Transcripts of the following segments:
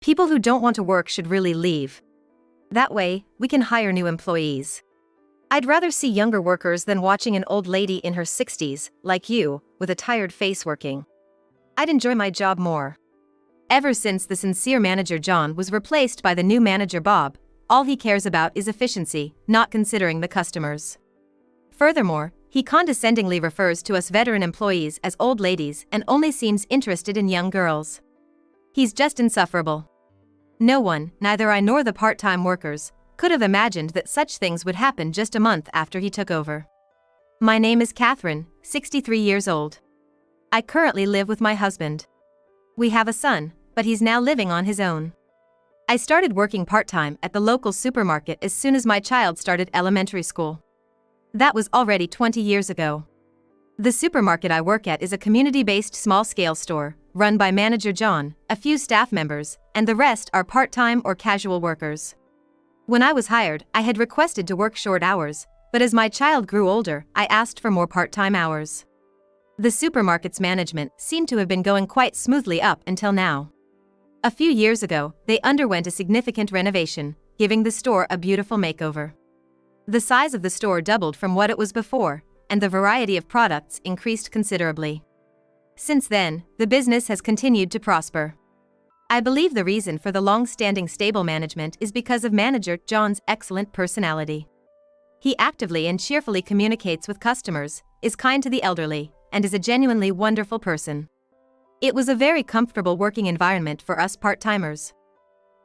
People who don't want to work should really leave. That way, we can hire new employees. I'd rather see younger workers than watching an old lady in her 60s, like you, with a tired face working. I'd enjoy my job more. Ever since the sincere manager John was replaced by the new manager Bob, all he cares about is efficiency, not considering the customers. Furthermore, he condescendingly refers to us veteran employees as old ladies and only seems interested in young girls. He's just insufferable. No one, neither I nor the part-time workers, could have imagined that such things would happen just a month after he took over. My name is Catherine, 63 years old. I currently live with my husband. We have a son, but he's now living on his own. I started working part-time at the local supermarket as soon as my child started elementary school. That was already 20 years ago. The supermarket I work at is a community-based small-scale store, run by manager John, a few staff members, and the rest are part-time or casual workers. When I was hired, I had requested to work short hours, but as my child grew older, I asked for more part-time hours. The supermarket's management seemed to have been going quite smoothly up until now. A few years ago, they underwent a significant renovation, giving the store a beautiful makeover. The size of the store doubled from what it was before, and the variety of products increased considerably. Since then, the business has continued to prosper. I believe the reason for the long-standing stable management is because of manager John's excellent personality. He actively and cheerfully communicates with customers, is kind to the elderly, and is a genuinely wonderful person. It was a very comfortable working environment for us part-timers.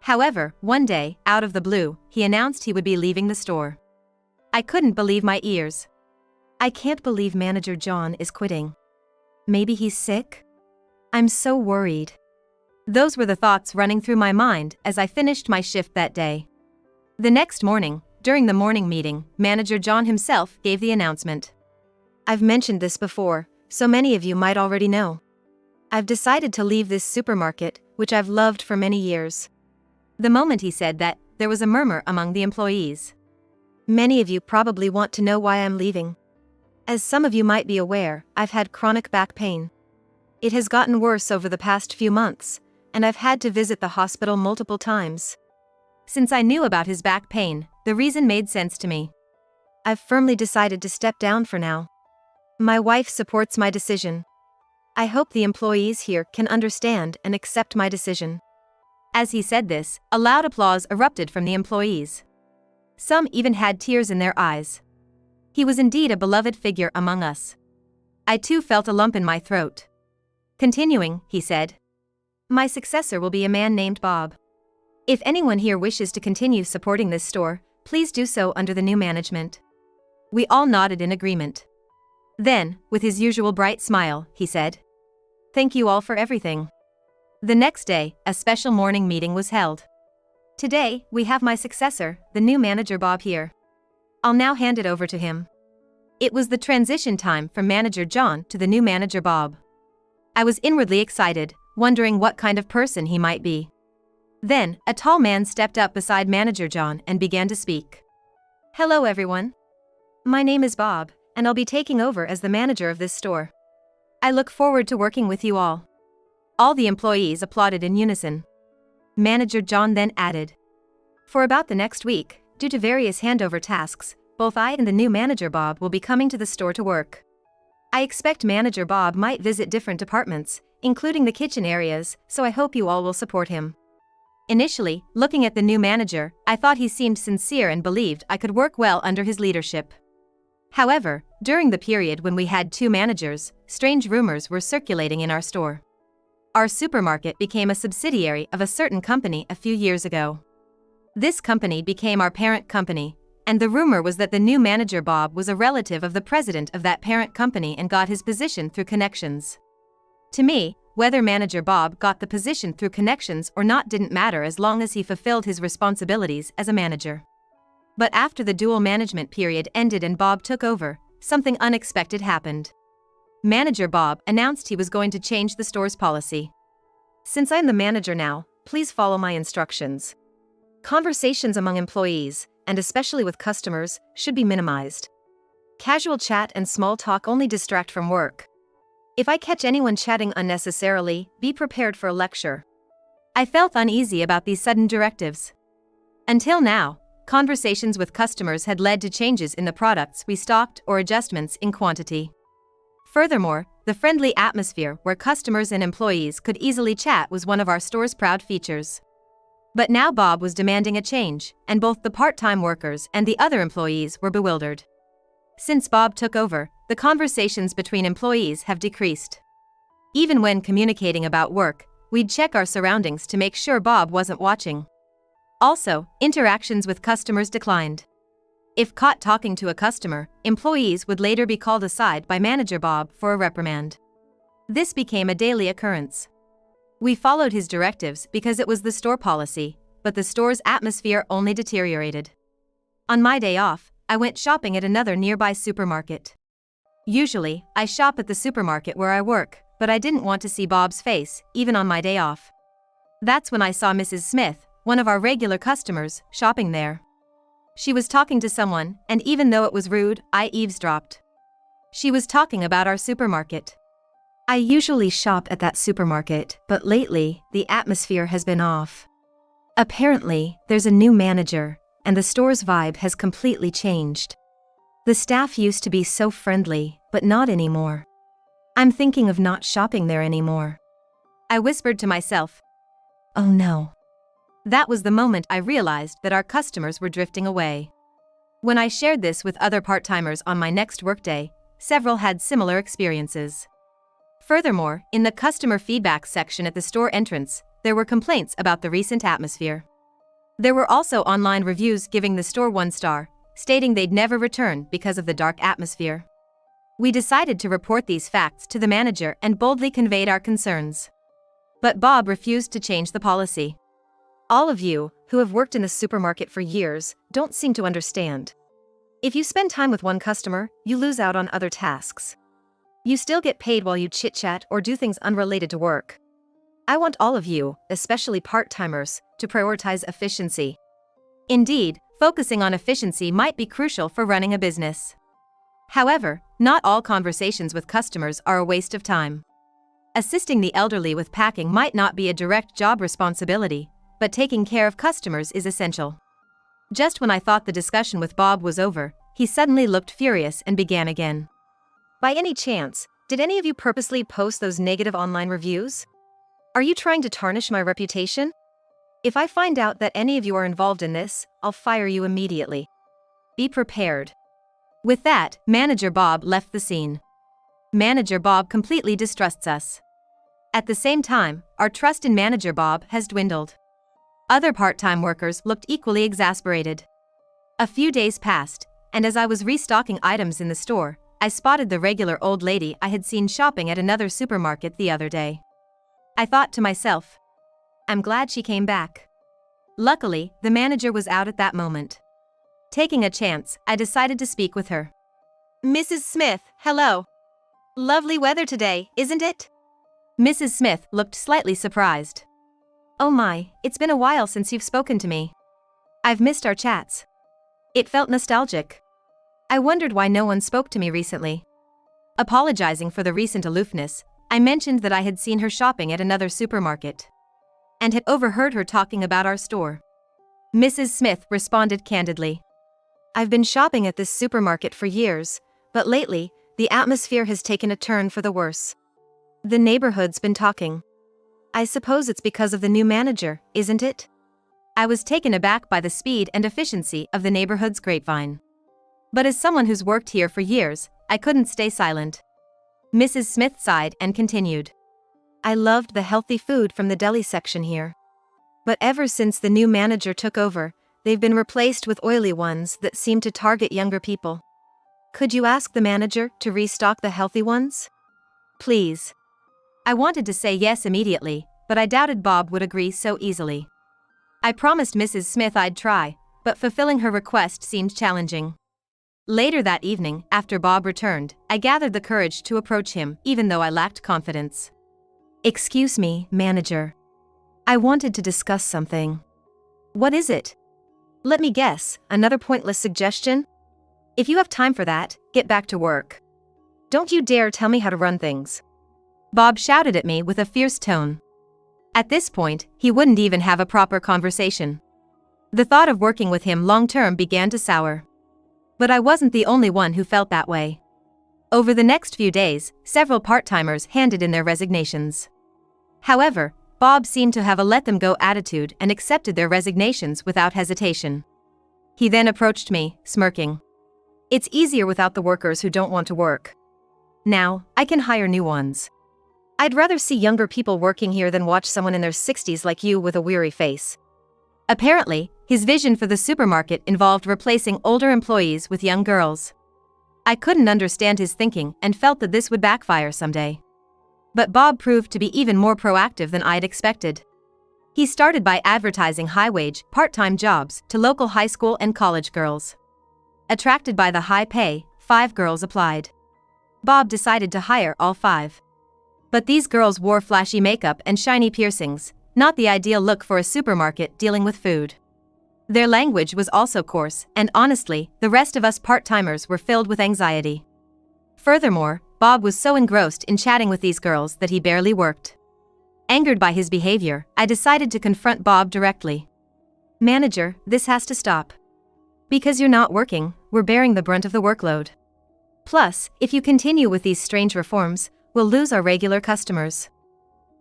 However, one day, out of the blue, he announced he would be leaving the store. I couldn't believe my ears. I can't believe manager John is quitting. Maybe he's sick? I'm so worried. Those were the thoughts running through my mind as I finished my shift that day. The next morning, during the morning meeting, manager John himself gave the announcement. I've mentioned this before, so many of you might already know. I've decided to leave this supermarket, which I've loved for many years. The moment he said that, there was a murmur among the employees. Many of you probably want to know why I'm leaving. As some of you might be aware, I've had chronic back pain. It has gotten worse over the past few months, and I've had to visit the hospital multiple times. Since I knew about his back pain, the reason made sense to me. I've firmly decided to step down for now. My wife supports my decision. I hope the employees here can understand and accept my decision. As he said this, a loud applause erupted from the employees. Some even had tears in their eyes. He was indeed a beloved figure among us. I too felt a lump in my throat. Continuing, he said, my successor will be a man named Bob. If anyone here wishes to continue supporting this store, please do so under the new management. We all nodded in agreement. Then, with his usual bright smile, he said, thank you all for everything. The next day, a special morning meeting was held. Today, we have my successor, the new manager Bob here. I'll now hand it over to him. It was the transition time from manager John to the new manager Bob. I was inwardly excited, wondering what kind of person he might be. Then, a tall man stepped up beside manager John and began to speak. Hello everyone. My name is Bob, and I'll be taking over as the manager of this store. I look forward to working with you all. All the employees applauded in unison. Manager John then added, for about the next week, due to various handover tasks, both I and the new manager Bob will be coming to the store to work. I expect manager Bob might visit different departments, including the kitchen areas, so I hope you all will support him. Initially, looking at the new manager, I thought he seemed sincere and believed I could work well under his leadership. However, during the period when we had two managers, strange rumors were circulating in our store. Our supermarket became a subsidiary of a certain company a few years ago. This company became our parent company, and the rumor was that the new manager Bob was a relative of the president of that parent company and got his position through connections. To me, whether manager Bob got the position through connections or not didn't matter as long as he fulfilled his responsibilities as a manager. But after the dual management period ended and Bob took over, something unexpected happened. Manager Bob announced he was going to change the store's policy. Since I'm the manager now, please follow my instructions. Conversations among employees, and especially with customers, should be minimized. Casual chat and small talk only distract from work. If I catch anyone chatting unnecessarily, be prepared for a lecture. I felt uneasy about these sudden directives. Until now, conversations with customers had led to changes in the products we stocked or adjustments in quantity. Furthermore, the friendly atmosphere where customers and employees could easily chat was one of our store's proud features. But now Bob was demanding a change, and both the part-time workers and the other employees were bewildered. Since Bob took over, the conversations between employees have decreased. Even when communicating about work, we'd check our surroundings to make sure Bob wasn't watching. Also, interactions with customers declined. If caught talking to a customer, employees would later be called aside by Manager Bob for a reprimand. This became a daily occurrence. We followed his directives because it was the store policy, but the store's atmosphere only deteriorated. On my day off, I went shopping at another nearby supermarket. Usually, I shop at the supermarket where I work, but I didn't want to see Bob's face, even on my day off. That's when I saw Mrs. Smith, one of our regular customers, shopping there. She was talking to someone, and even though it was rude, I eavesdropped. She was talking about our supermarket. I usually shop at that supermarket, but lately, the atmosphere has been off. Apparently, there's a new manager, and the store's vibe has completely changed. The staff used to be so friendly, but not anymore. I'm thinking of not shopping there anymore. I whispered to myself. Oh no. That was the moment I realized that our customers were drifting away. When I shared this with other part-timers on my next workday, several had similar experiences. Furthermore, in the customer feedback section at the store entrance, there were complaints about the recent atmosphere. There were also online reviews giving the store 1 star, stating they'd never return because of the dark atmosphere. We decided to report these facts to the manager and boldly conveyed our concerns. But Bob refused to change the policy. All of you, who have worked in the supermarket for years, don't seem to understand. If you spend time with one customer, you lose out on other tasks. You still get paid while you chit-chat or do things unrelated to work. I want all of you, especially part-timers, to prioritize efficiency. Indeed, focusing on efficiency might be crucial for running a business. However, not all conversations with customers are a waste of time. Assisting the elderly with packing might not be a direct job responsibility, but taking care of customers is essential. Just when I thought the discussion with Bob was over, he suddenly looked furious and began again. By any chance, did any of you purposely post those negative online reviews? Are you trying to tarnish my reputation? If I find out that any of you are involved in this, I'll fire you immediately. Be prepared. With that, Manager Bob left the scene. Manager Bob completely distrusts us. At the same time, our trust in Manager Bob has dwindled. Other part-time workers looked equally exasperated. A few days passed, and as I was restocking items in the store, I spotted the regular old lady I had seen shopping at another supermarket the other day. I thought to myself, I'm glad she came back. Luckily, the manager was out at that moment. Taking a chance, I decided to speak with her. Mrs. Smith, hello. Lovely weather today, isn't it? Mrs. Smith looked slightly surprised. Oh my, it's been a while since you've spoken to me. I've missed our chats. It felt nostalgic. I wondered why no one spoke to me recently. Apologizing for the recent aloofness, I mentioned that I had seen her shopping at another supermarket and had overheard her talking about our store. Mrs. Smith responded candidly. I've been shopping at this supermarket for years, but lately, the atmosphere has taken a turn for the worse. The neighborhood's been talking. I suppose it's because of the new manager, isn't it? I was taken aback by the speed and efficiency of the neighborhood's grapevine. But as someone who's worked here for years, I couldn't stay silent. Mrs. Smith sighed and continued. I loved the healthy food from the deli section here. But ever since the new manager took over, they've been replaced with oily ones that seem to target younger people. Could you ask the manager to restock the healthy ones? Please. I wanted to say yes immediately, but I doubted Bob would agree so easily. I promised Mrs. Smith I'd try, but fulfilling her request seemed challenging. Later that evening, after Bob returned, I gathered the courage to approach him, even though I lacked confidence. Excuse me, manager. I wanted to discuss something. What is it? Let me guess, another pointless suggestion? If you have time for that, get back to work. Don't you dare tell me how to run things. Bob shouted at me with a fierce tone. At this point, he wouldn't even have a proper conversation. The thought of working with him long-term began to sour. But I wasn't the only one who felt that way. Over the next few days, several part-timers handed in their resignations. However, Bob seemed to have a let-them-go attitude and accepted their resignations without hesitation. He then approached me, smirking. "It's easier without the workers who don't want to work. Now, I can hire new ones. I'd rather see younger people working here than watch someone in their 60s like you with a weary face." Apparently, his vision for the supermarket involved replacing older employees with young girls. I couldn't understand his thinking and felt that this would backfire someday. But Bob proved to be even more proactive than I'd expected. He started by advertising high-wage, part-time jobs to local high school and college girls. Attracted by the high pay, 5 girls applied. Bob decided to hire all 5. But these girls wore flashy makeup and shiny piercings, not the ideal look for a supermarket dealing with food. Their language was also coarse, and honestly, the rest of us part-timers were filled with anxiety. Furthermore, Bob was so engrossed in chatting with these girls that he barely worked. Angered by his behavior, I decided to confront Bob directly. "Manager, this has to stop. Because you're not working, we're bearing the brunt of the workload. Plus, if you continue with these strange reforms, we'll lose our regular customers.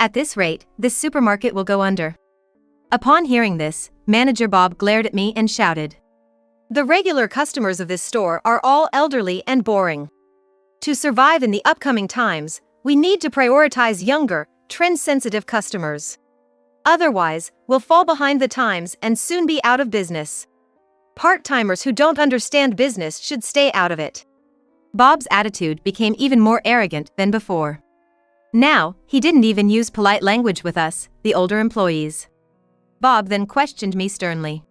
At this rate, this supermarket will go under." Upon hearing this, Manager Bob glared at me and shouted, "The regular customers of this store are all elderly and boring. To survive in the upcoming times, we need to prioritize younger, trend-sensitive customers. Otherwise, we'll fall behind the times and soon be out of business. Part-timers who don't understand business should stay out of it." Bob's attitude became even more arrogant than before. Now, he didn't even use polite language with us, the older employees. Bob then questioned me sternly.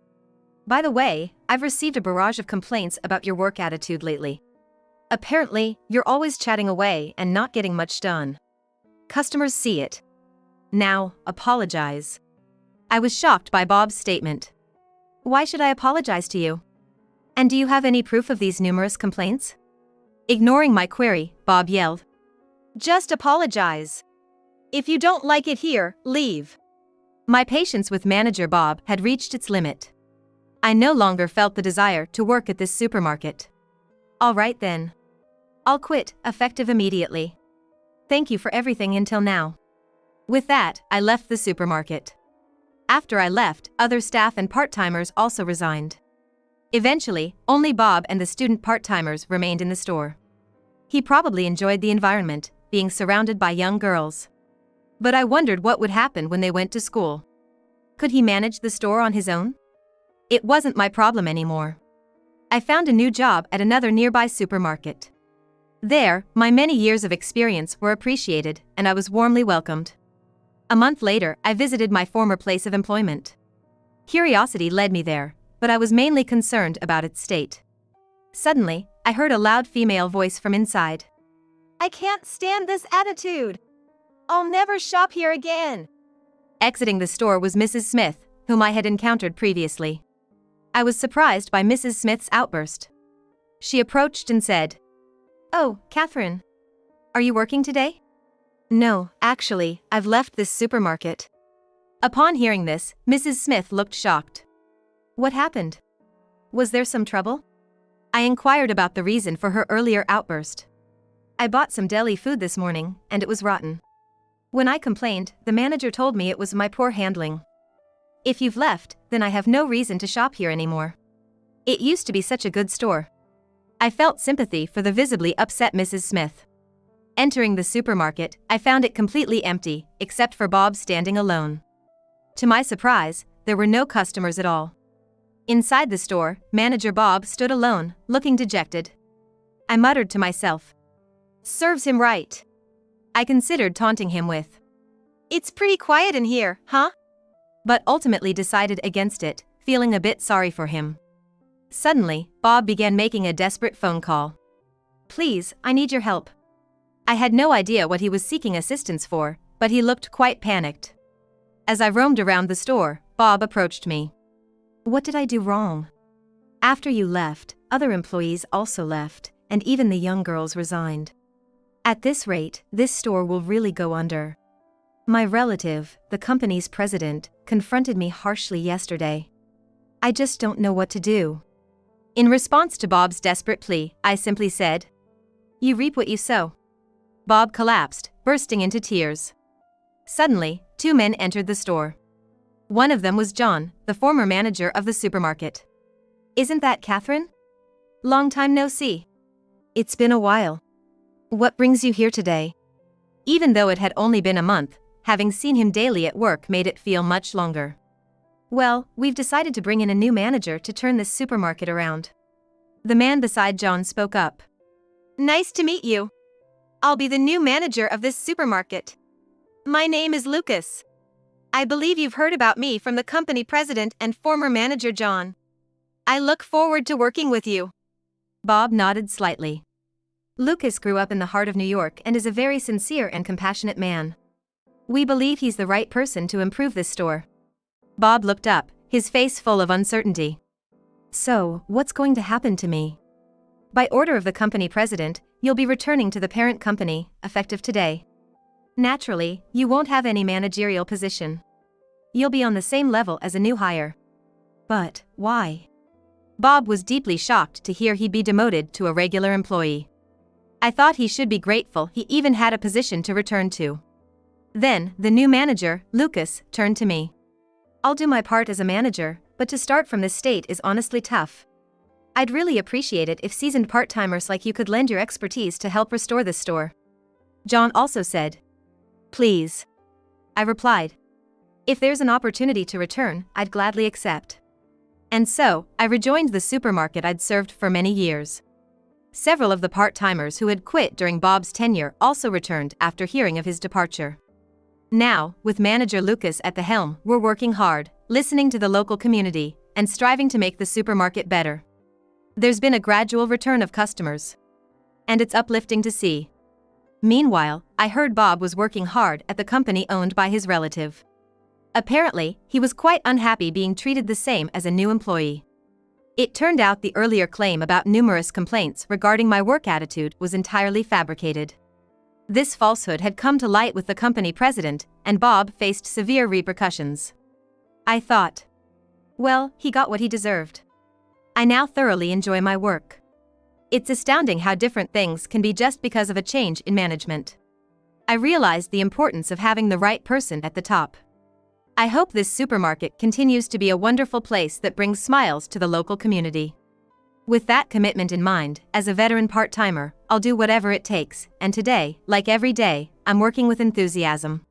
"By the way, I've received a barrage of complaints about your work attitude lately. Apparently, you're always chatting away and not getting much done. Customers see it. Now, apologize." I was shocked by Bob's statement. "Why should I apologize to you? And do you have any proof of these numerous complaints?" Ignoring my query, Bob yelled, "Just apologize. If you don't like it here, leave." My patience with Manager Bob had reached its limit. I no longer felt the desire to work at this supermarket. "All right then. I'll quit, effective immediately. Thank you for everything until now." With that, I left the supermarket. After I left, other staff and part-timers also resigned. Eventually, only Bob and the student part-timers remained in the store. He probably enjoyed the environment, being surrounded by young girls. But I wondered what would happen when they went to school. Could he manage the store on his own? It wasn't my problem anymore. I found a new job at another nearby supermarket. There, my many years of experience were appreciated, and I was warmly welcomed. A month later, I visited my former place of employment. Curiosity led me there, but I was mainly concerned about its state. Suddenly, I heard a loud female voice from inside. "I can't stand this attitude. I'll never shop here again." Exiting the store was Mrs. Smith, whom I had encountered previously. I was surprised by Mrs. Smith's outburst. She approached and said, "Oh, Catherine. Are you working today?" "No, actually, I've left this supermarket." Upon hearing this, Mrs. Smith looked shocked. "What happened? Was there some trouble?" I inquired about the reason for her earlier outburst. "I bought some deli food this morning, and it was rotten. When I complained, the manager told me it was my poor handling. If you've left, then I have no reason to shop here anymore. It used to be such a good store." I felt sympathy for the visibly upset Mrs. Smith. Entering the supermarket, I found it completely empty, except for Bob standing alone. To my surprise, there were no customers at all. Inside the store, Manager Bob stood alone, looking dejected. I muttered to myself, "Serves him right." I considered taunting him with, "It's pretty quiet in here, huh?" But ultimately decided against it, feeling a bit sorry for him. Suddenly, Bob began making a desperate phone call. "Please, I need your help." I had no idea what he was seeking assistance for, but he looked quite panicked. As I roamed around the store, Bob approached me. "What did I do wrong? After you left, other employees also left, and even the young girls resigned. At this rate, this store will really go under. My relative, the company's president, confronted me harshly yesterday. I just don't know what to do. In response to Bob's desperate plea, I simply said, "You reap what you sow." Bob collapsed, bursting into tears. Suddenly, two men entered the store. One of them was John, the former manager of the supermarket. "Isn't that Catherine? Long time no see." "It's been a while. What brings you here today?" Even though it had only been a month, having seen him daily at work made it feel much longer. "Well, we've decided to bring in a new manager to turn this supermarket around." The man beside John spoke up. "Nice to meet you. I'll be the new manager of this supermarket. My name is Lucas. I believe you've heard about me from the company president and former manager John. I look forward to working with you." Bob nodded slightly. Lucas grew up in the heart of New York and is a very sincere and compassionate man. "We believe he's the right person to improve this store." Bob looked up, his face full of uncertainty. "So, what's going to happen to me?" "By order of the company president, you'll be returning to the parent company, effective today. Naturally, you won't have any managerial position. You'll be on the same level as a new hire." "But, why?" Bob was deeply shocked to hear he'd be demoted to a regular employee. I thought he should be grateful he even had a position to return to. Then, the new manager, Lucas, turned to me. "I'll do my part as a manager, but to start from this state is honestly tough. I'd really appreciate it if seasoned part-timers like you could lend your expertise to help restore this store." John also said, "Please." I replied, "If there's an opportunity to return, I'd gladly accept." And so, I rejoined the supermarket I'd served for many years. Several of the part-timers who had quit during Bob's tenure also returned after hearing of his departure. Now, with manager Lucas at the helm, we're working hard, listening to the local community, and striving to make the supermarket better. There's been a gradual return of customers. And it's uplifting to see. Meanwhile, I heard Bob was working hard at the company owned by his relative. Apparently, he was quite unhappy being treated the same as a new employee. It turned out the earlier claim about numerous complaints regarding my work attitude was entirely fabricated. This falsehood had come to light with the company president, and Bob faced severe repercussions. I thought, well, he got what he deserved. I now thoroughly enjoy my work. It's astounding how different things can be just because of a change in management. I realized the importance of having the right person at the top. I hope this supermarket continues to be a wonderful place that brings smiles to the local community. With that commitment in mind, as a veteran part-timer, I'll do whatever it takes, and today, like every day, I'm working with enthusiasm.